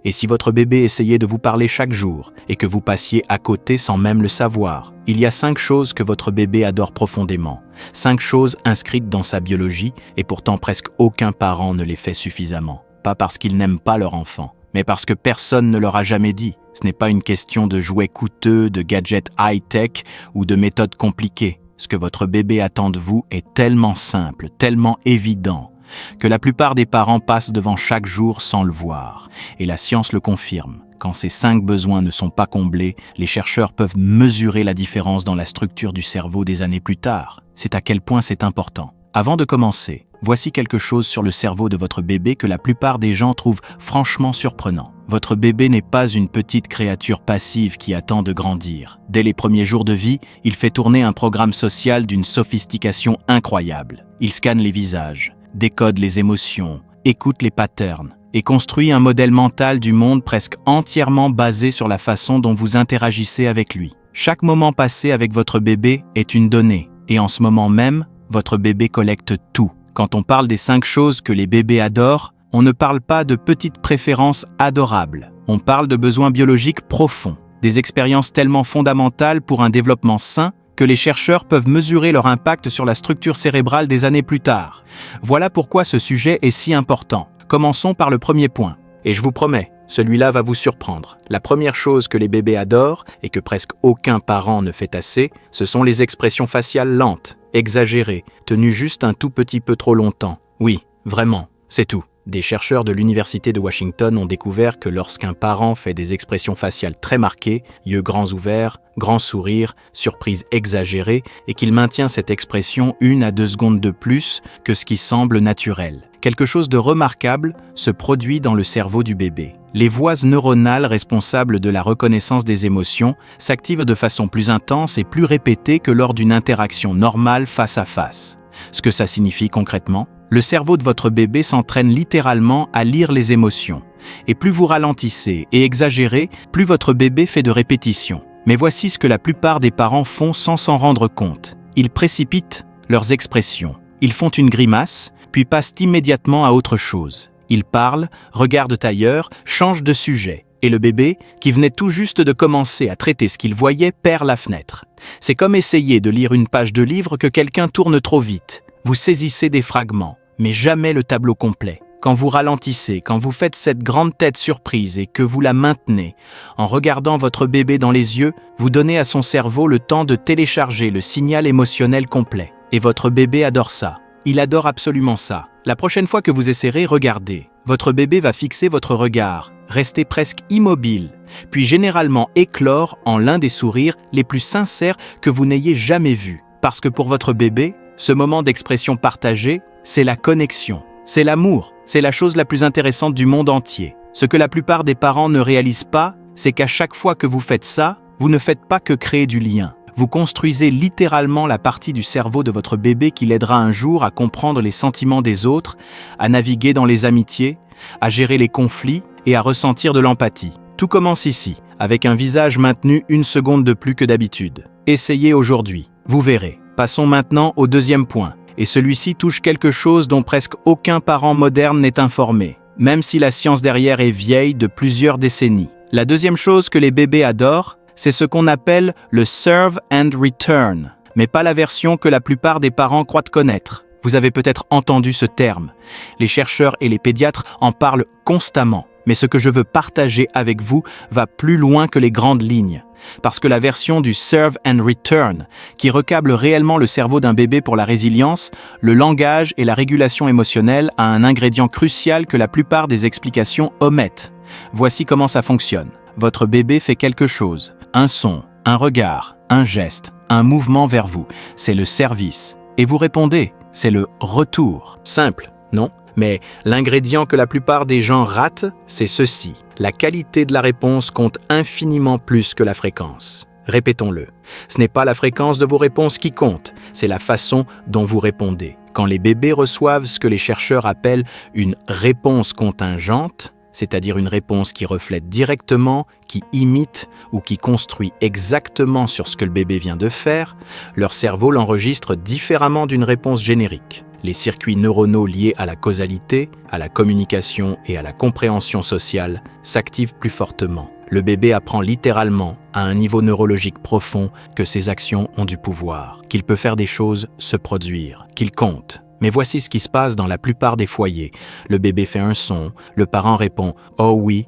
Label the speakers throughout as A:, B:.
A: Et si votre bébé essayait de vous parler chaque jour et que vous passiez à côté sans même le savoir? Il y a 5 choses que votre bébé adore profondément. 5 choses inscrites dans sa biologie et pourtant presque aucun parent ne les fait suffisamment. Pas parce qu'ils n'aiment pas leur enfant, mais parce que personne ne leur a jamais dit. Ce n'est pas une question de jouets coûteux, de gadgets high-tech ou de méthodes compliquées. Ce que votre bébé attend de vous est tellement simple, tellement évident, que la plupart des parents passent devant chaque jour sans le voir. Et la science le confirme. Quand ces 5 besoins ne sont pas comblés, les chercheurs peuvent mesurer la différence dans la structure du cerveau des années plus tard. C'est à quel point c'est important. Avant de commencer, voici quelque chose sur le cerveau de votre bébé que la plupart des gens trouvent franchement surprenant. Votre bébé n'est pas une petite créature passive qui attend de grandir. Dès les premiers jours de vie, il fait tourner un programme social d'une sophistication incroyable. Il scanne les visages, décode les émotions, écoute les patterns et construit un modèle mental du monde presque entièrement basé sur la façon dont vous interagissez avec lui. Chaque moment passé avec votre bébé est une donnée, et en ce moment même, votre bébé collecte tout. Quand on parle des 5 choses que les bébés adorent, on ne parle pas de petites préférences adorables. On parle de besoins biologiques profonds, des expériences tellement fondamentales pour un développement sain que les chercheurs peuvent mesurer leur impact sur la structure cérébrale des années plus tard. Voilà pourquoi ce sujet est si important. Commençons par le premier point. Et je vous promets, celui-là va vous surprendre. La première chose que les bébés adorent, et que presque aucun parent ne fait assez, ce sont les expressions faciales lentes, exagérées, tenues juste un tout petit peu trop longtemps. Oui, vraiment, c'est tout. Des chercheurs de l'Université de Washington ont découvert que lorsqu'un parent fait des expressions faciales très marquées, yeux grands ouverts, grand sourire, surprise exagérée, et qu'il maintient cette expression 1 à 2 secondes de plus que ce qui semble naturel. Quelque chose de remarquable se produit dans le cerveau du bébé. Les voies neuronales responsables de la reconnaissance des émotions s'activent de façon plus intense et plus répétée que lors d'une interaction normale face à face. Ce que ça signifie concrètement? Le cerveau de votre bébé s'entraîne littéralement à lire les émotions. Et plus vous ralentissez et exagérez, plus votre bébé fait de répétitions. Mais voici ce que la plupart des parents font sans s'en rendre compte. Ils précipitent leurs expressions. Ils font une grimace, puis passent immédiatement à autre chose. Ils parlent, regardent ailleurs, changent de sujet. Et le bébé, qui venait tout juste de commencer à traiter ce qu'il voyait, perd la fenêtre. C'est comme essayer de lire une page de livre que quelqu'un tourne trop vite. Vous saisissez des fragments, mais jamais le tableau complet. Quand vous ralentissez, quand vous faites cette grande tête surprise et que vous la maintenez, en regardant votre bébé dans les yeux, vous donnez à son cerveau le temps de télécharger le signal émotionnel complet. Et votre bébé adore ça. Il adore absolument ça. La prochaine fois que vous essaierez, regardez. Votre bébé va fixer votre regard, rester presque immobile, puis généralement éclore en l'un des sourires les plus sincères que vous n'ayez jamais vus. Parce que pour votre bébé, ce moment d'expression partagée, c'est la connexion, c'est l'amour, c'est la chose la plus intéressante du monde entier. Ce que la plupart des parents ne réalisent pas, c'est qu'à chaque fois que vous faites ça, vous ne faites pas que créer du lien. Vous construisez littéralement la partie du cerveau de votre bébé qui l'aidera un jour à comprendre les sentiments des autres, à naviguer dans les amitiés, à gérer les conflits et à ressentir de l'empathie. Tout commence ici, avec un visage maintenu 1 seconde de plus que d'habitude. Essayez aujourd'hui, vous verrez. Passons maintenant au deuxième point, et celui-ci touche quelque chose dont presque aucun parent moderne n'est informé, même si la science derrière est vieille de plusieurs décennies. La deuxième chose que les bébés adorent, c'est ce qu'on appelle le serve and return, mais pas la version que la plupart des parents croient connaître. Vous avez peut-être entendu ce terme. Les chercheurs et les pédiatres en parlent constamment, mais ce que je veux partager avec vous va plus loin que les grandes lignes. Parce que la version du serve and return, qui recable réellement le cerveau d'un bébé pour la résilience, le langage et la régulation émotionnelle, a un ingrédient crucial que la plupart des explications omettent. Voici comment ça fonctionne. Votre bébé fait quelque chose, un son, un regard, un geste, un mouvement vers vous. C'est le service. Et vous répondez, c'est le retour. Simple, non? Mais l'ingrédient que la plupart des gens ratent, c'est ceci. La qualité de la réponse compte infiniment plus que la fréquence. Répétons-le. Ce n'est pas la fréquence de vos réponses qui compte, c'est la façon dont vous répondez. Quand les bébés reçoivent ce que les chercheurs appellent une réponse contingente, c'est-à-dire une réponse qui reflète directement, qui imite ou qui construit exactement sur ce que le bébé vient de faire, leur cerveau l'enregistre différemment d'une réponse générique. Les circuits neuronaux liés à la causalité, à la communication et à la compréhension sociale s'activent plus fortement. Le bébé apprend littéralement, à un niveau neurologique profond, que ses actions ont du pouvoir, qu'il peut faire des choses se produire, qu'il compte. Mais voici ce qui se passe dans la plupart des foyers. Le bébé fait un son, le parent répond « Oh oui,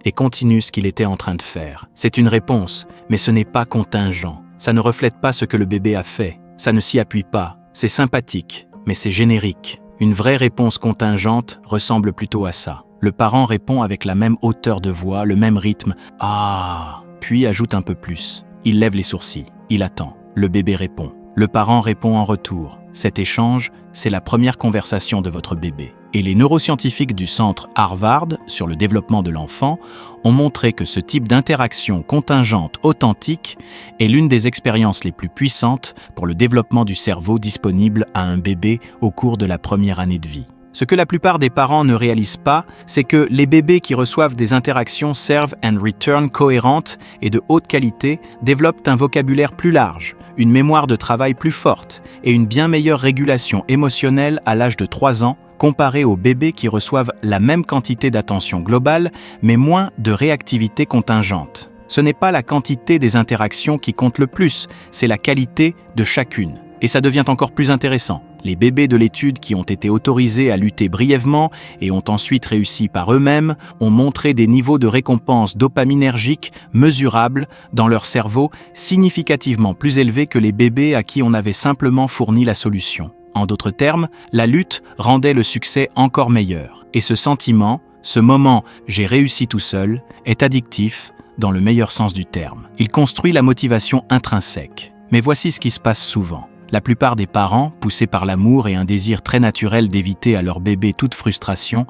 A: et continue ce qu'il était en train de faire. C'est une réponse, mais ce n'est pas contingent. Ça ne reflète pas ce que le bébé a fait. Ça ne s'y appuie pas. C'est sympathique, mais c'est générique. Une vraie réponse contingente ressemble plutôt à ça. Le parent répond avec la même hauteur de voix, le même rythme « Ah », puis ajoute un peu plus. Il lève les sourcils. Il attend. Le bébé répond. Le parent répond en retour. Cet échange, c'est la première conversation de votre bébé. Et les neuroscientifiques du centre Harvard sur le développement de l'enfant ont montré que ce type d'interaction contingente authentique est l'une des expériences les plus puissantes pour le développement du cerveau disponible à un bébé au cours de la première année de vie. Ce que la plupart des parents ne réalisent pas, c'est que les bébés qui reçoivent des interactions serve and return cohérentes et de haute qualité développent un vocabulaire plus large, une mémoire de travail plus forte et une bien meilleure régulation émotionnelle à l'âge de 3 ans comparé aux bébés qui reçoivent la même quantité d'attention globale mais moins de réactivité contingente. Ce n'est pas la quantité des interactions qui compte le plus, c'est la qualité de chacune. Et ça devient encore plus intéressant. Les bébés de l'étude qui ont été autorisés à lutter brièvement et ont ensuite réussi par eux-mêmes ont montré des niveaux de récompense dopaminergiques mesurables dans leur cerveau significativement plus élevés que les bébés à qui on avait simplement fourni la solution. En d'autres termes, la lutte rendait le succès encore meilleur. Et ce sentiment, ce moment « j'ai réussi tout seul » est addictif dans le meilleur sens du terme. Il construit la motivation intrinsèque. Mais voici ce qui se passe souvent. La plupart des parents, poussés par l'amour et un désir très naturel d'éviter à leur bébé toute frustration,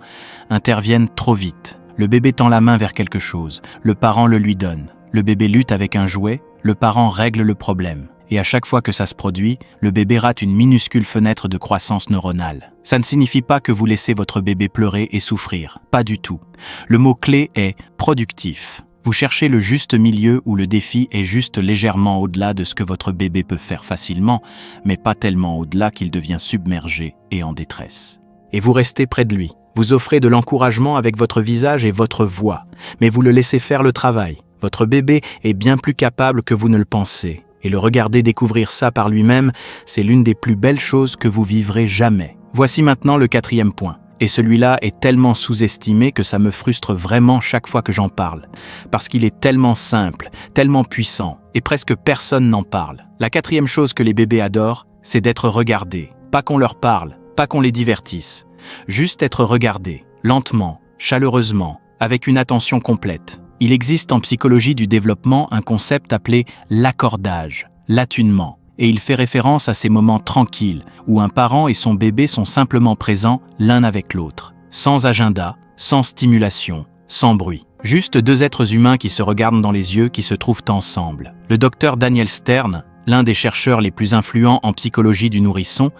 A: interviennent trop vite. Le bébé tend la main vers quelque chose, le parent le lui donne. Le bébé lutte avec un jouet, le parent règle le problème. Et à chaque fois que ça se produit, le bébé rate une minuscule fenêtre de croissance neuronale. Ça ne signifie pas que vous laissez votre bébé pleurer et souffrir, pas du tout. Le mot-clé est « productif ». Vous cherchez le juste milieu où le défi est juste légèrement au-delà de ce que votre bébé peut faire facilement, mais pas tellement au-delà qu'il devient submergé et en détresse. Et vous restez près de lui. Vous offrez de l'encouragement avec votre visage et votre voix, mais vous le laissez faire le travail. Votre bébé est bien plus capable que vous ne le pensez. Et le regarder découvrir ça par lui-même, c'est l'une des plus belles choses que vous vivrez jamais. Voici maintenant le 4e point. Et celui-là est tellement sous-estimé que ça me frustre vraiment chaque fois que j'en parle. Parce qu'il est tellement simple, tellement puissant, et presque personne n'en parle. La 4e chose que les bébés adorent, c'est d'être regardés. Pas qu'on leur parle, pas qu'on les divertisse. Juste être regardés, lentement, chaleureusement, avec une attention complète. Il existe en psychologie du développement un concept appelé l'accordage, l'attunement. Et il fait référence à ces moments tranquilles où un parent et son bébé sont simplement présents l'un avec l'autre, sans agenda, sans stimulation, sans bruit. Juste 2 êtres humains qui se regardent dans les yeux, qui se trouvent ensemble. Le docteur Daniel Stern, l'un des chercheurs les plus influents en psychologie du nourrisson,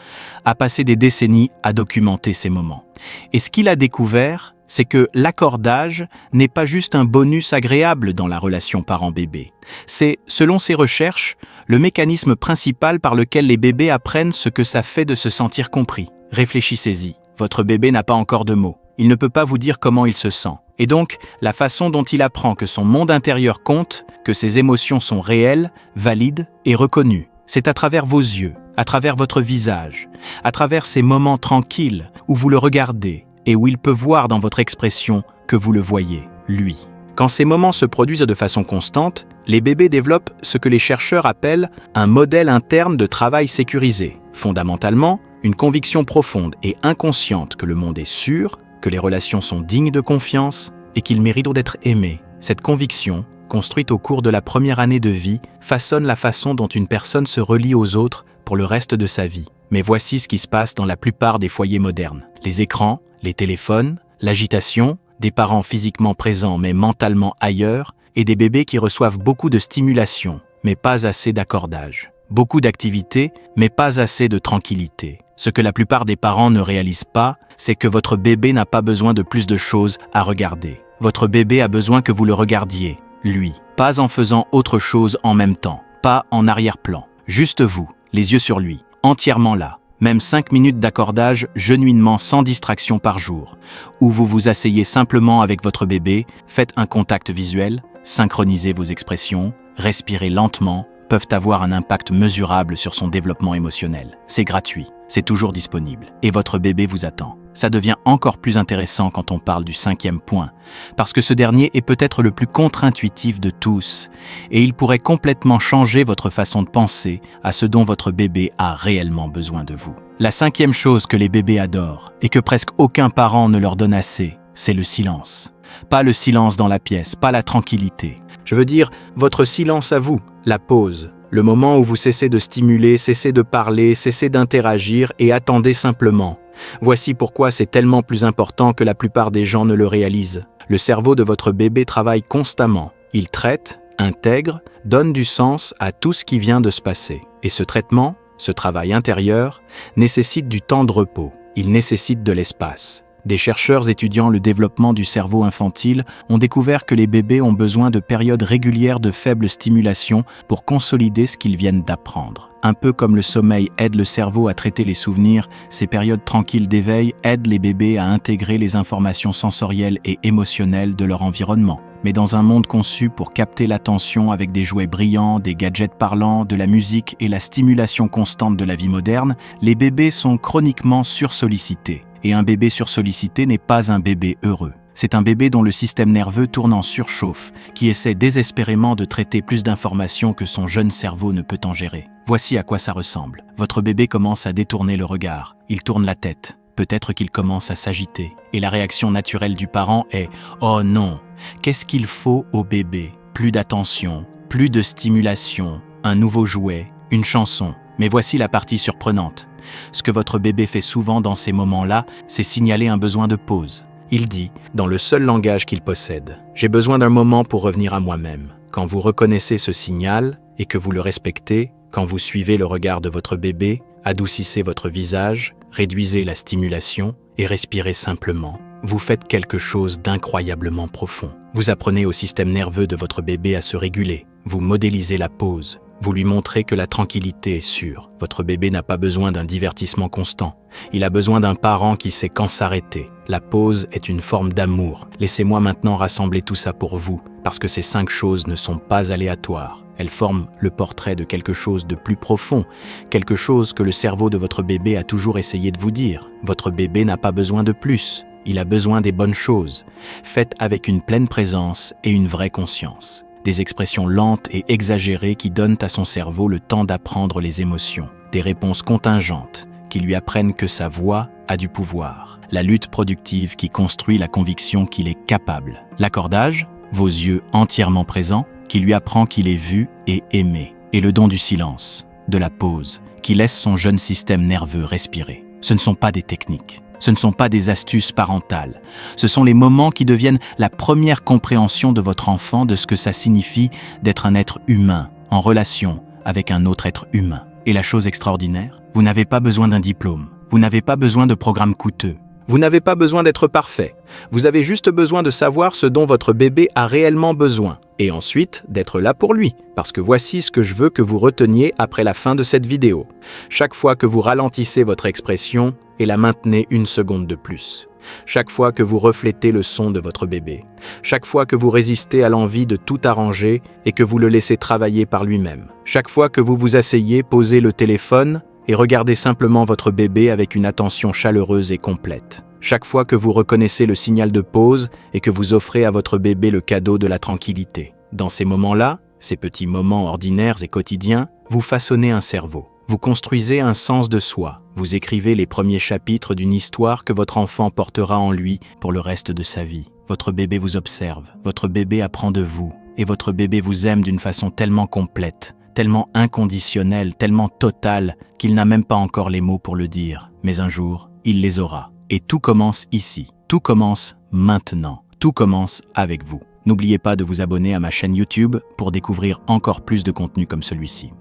A: a passé des décennies à documenter ces moments. Et ce qu'il a découvert, c'est que l'accordage n'est pas juste un bonus agréable dans la relation parent-bébé. C'est, selon ses recherches, le mécanisme principal par lequel les bébés apprennent ce que ça fait de se sentir compris. Réfléchissez-y. Votre bébé n'a pas encore de mots. Il ne peut pas vous dire comment il se sent. Et donc, la façon dont il apprend que son monde intérieur compte, que ses émotions sont réelles, valides et reconnues, c'est à travers vos yeux, à travers votre visage, à travers ces moments tranquilles où vous le regardez, et où il peut voir dans votre expression que vous le voyez, lui. Quand ces moments se produisent de façon constante, les bébés développent ce que les chercheurs appellent un modèle interne de travail sécurisé. Fondamentalement, une conviction profonde et inconsciente que le monde est sûr, que les relations sont dignes de confiance et qu'ils méritent d'être aimés. Cette conviction, construite au cours de la première année de vie, façonne la façon dont une personne se relie aux autres pour le reste de sa vie. Mais voici ce qui se passe dans la plupart des foyers modernes. Les écrans, les téléphones, l'agitation, des parents physiquement présents mais mentalement ailleurs, et des bébés qui reçoivent beaucoup de stimulation, mais pas assez d'accordage. Beaucoup d'activités, mais pas assez de tranquillité. Ce que la plupart des parents ne réalisent pas, c'est que votre bébé n'a pas besoin de plus de choses à regarder. Votre bébé a besoin que vous le regardiez, lui, pas en faisant autre chose en même temps, pas en arrière-plan. Juste vous, les yeux sur lui, entièrement là. Même 5 minutes d'accordage genuinement sans distraction par jour, où vous vous asseyez simplement avec votre bébé, faites un contact visuel, synchronisez vos expressions, respirez lentement, peuvent avoir un impact mesurable sur son développement émotionnel. C'est gratuit, c'est toujours disponible, et votre bébé vous attend. Ça devient encore plus intéressant quand on parle du 5e point, parce que ce dernier est peut-être le plus contre-intuitif de tous, et il pourrait complètement changer votre façon de penser à ce dont votre bébé a réellement besoin de vous. La 5e chose que les bébés adorent, et que presque aucun parent ne leur donne assez, c'est le silence. Pas le silence dans la pièce, pas la tranquillité. Je veux dire, votre silence à vous, la pause. Le moment où vous cessez de stimuler, cessez de parler, cessez d'interagir et attendez simplement. Voici pourquoi c'est tellement plus important que la plupart des gens ne le réalisent. Le cerveau de votre bébé travaille constamment. Il traite, intègre, donne du sens à tout ce qui vient de se passer. Et ce traitement, ce travail intérieur, nécessite du temps de repos. Il nécessite de l'espace. Des chercheurs étudiant le développement du cerveau infantile ont découvert que les bébés ont besoin de périodes régulières de faible stimulation pour consolider ce qu'ils viennent d'apprendre. Un peu comme le sommeil aide le cerveau à traiter les souvenirs, ces périodes tranquilles d'éveil aident les bébés à intégrer les informations sensorielles et émotionnelles de leur environnement. Mais dans un monde conçu pour capter l'attention avec des jouets brillants, des gadgets parlants, de la musique et la stimulation constante de la vie moderne, les bébés sont chroniquement sursollicités. Et un bébé sursollicité n'est pas un bébé heureux. C'est un bébé dont le système nerveux tourne en surchauffe, qui essaie désespérément de traiter plus d'informations que son jeune cerveau ne peut en gérer. Voici à quoi ça ressemble. Votre bébé commence à détourner le regard. Il tourne la tête. Peut-être qu'il commence à s'agiter. Et la réaction naturelle du parent est « Oh non !» Qu'est-ce qu'il faut au bébé? Plus d'attention, plus de stimulation, un nouveau jouet, une chanson. Mais voici la partie surprenante. Ce que votre bébé fait souvent dans ces moments-là, c'est signaler un besoin de pause. Il dit, dans le seul langage qu'il possède, « J'ai besoin d'un moment pour revenir à moi-même ». Quand vous reconnaissez ce signal et que vous le respectez, quand vous suivez le regard de votre bébé, adoucissez votre visage, réduisez la stimulation et respirez simplement. Vous faites quelque chose d'incroyablement profond. Vous apprenez au système nerveux de votre bébé à se réguler. Vous modélisez la pause. Vous lui montrez que la tranquillité est sûre. Votre bébé n'a pas besoin d'un divertissement constant. Il a besoin d'un parent qui sait quand s'arrêter. La pause est une forme d'amour. Laissez-moi maintenant rassembler tout ça pour vous, parce que ces 5 choses ne sont pas aléatoires. Elles forment le portrait de quelque chose de plus profond, quelque chose que le cerveau de votre bébé a toujours essayé de vous dire. Votre bébé n'a pas besoin de plus. Il a besoin des bonnes choses, faites avec une pleine présence et une vraie conscience. Des expressions lentes et exagérées qui donnent à son cerveau le temps d'apprendre les émotions. Des réponses contingentes qui lui apprennent que sa voix a du pouvoir. La lutte productive qui construit la conviction qu'il est capable. L'accordage, vos yeux entièrement présents, qui lui apprend qu'il est vu et aimé. Et le don du silence, de la pause, qui laisse son jeune système nerveux respirer. Ce ne sont pas des techniques. Ce ne sont pas des astuces parentales. Ce sont les moments qui deviennent la première compréhension de votre enfant de ce que ça signifie d'être un être humain, en relation avec un autre être humain. Et la chose extraordinaire, vous n'avez pas besoin d'un diplôme. Vous n'avez pas besoin de programmes coûteux. Vous n'avez pas besoin d'être parfait. Vous avez juste besoin de savoir ce dont votre bébé a réellement besoin. Et ensuite, d'être là pour lui. Parce que voici ce que je veux que vous reteniez après la fin de cette vidéo. Chaque fois que vous ralentissez votre expression et la maintenez 1 seconde de plus. Chaque fois que vous reflétez le son de votre bébé. Chaque fois que vous résistez à l'envie de tout arranger et que vous le laissez travailler par lui-même. Chaque fois que vous vous asseyez, posez le téléphone et regardez simplement votre bébé avec une attention chaleureuse et complète. Chaque fois que vous reconnaissez le signal de pause et que vous offrez à votre bébé le cadeau de la tranquillité. Dans ces moments-là, ces petits moments ordinaires et quotidiens, vous façonnez un cerveau. Vous construisez un sens de soi. Vous écrivez les premiers chapitres d'une histoire que votre enfant portera en lui pour le reste de sa vie. Votre bébé vous observe, votre bébé apprend de vous, et votre bébé vous aime d'une façon tellement complète, tellement inconditionnelle, tellement totale, qu'il n'a même pas encore les mots pour le dire. Mais un jour, il les aura. Et tout commence ici. Tout commence maintenant. Tout commence avec vous. N'oubliez pas de vous abonner à ma chaîne YouTube pour découvrir encore plus de contenu comme celui-ci.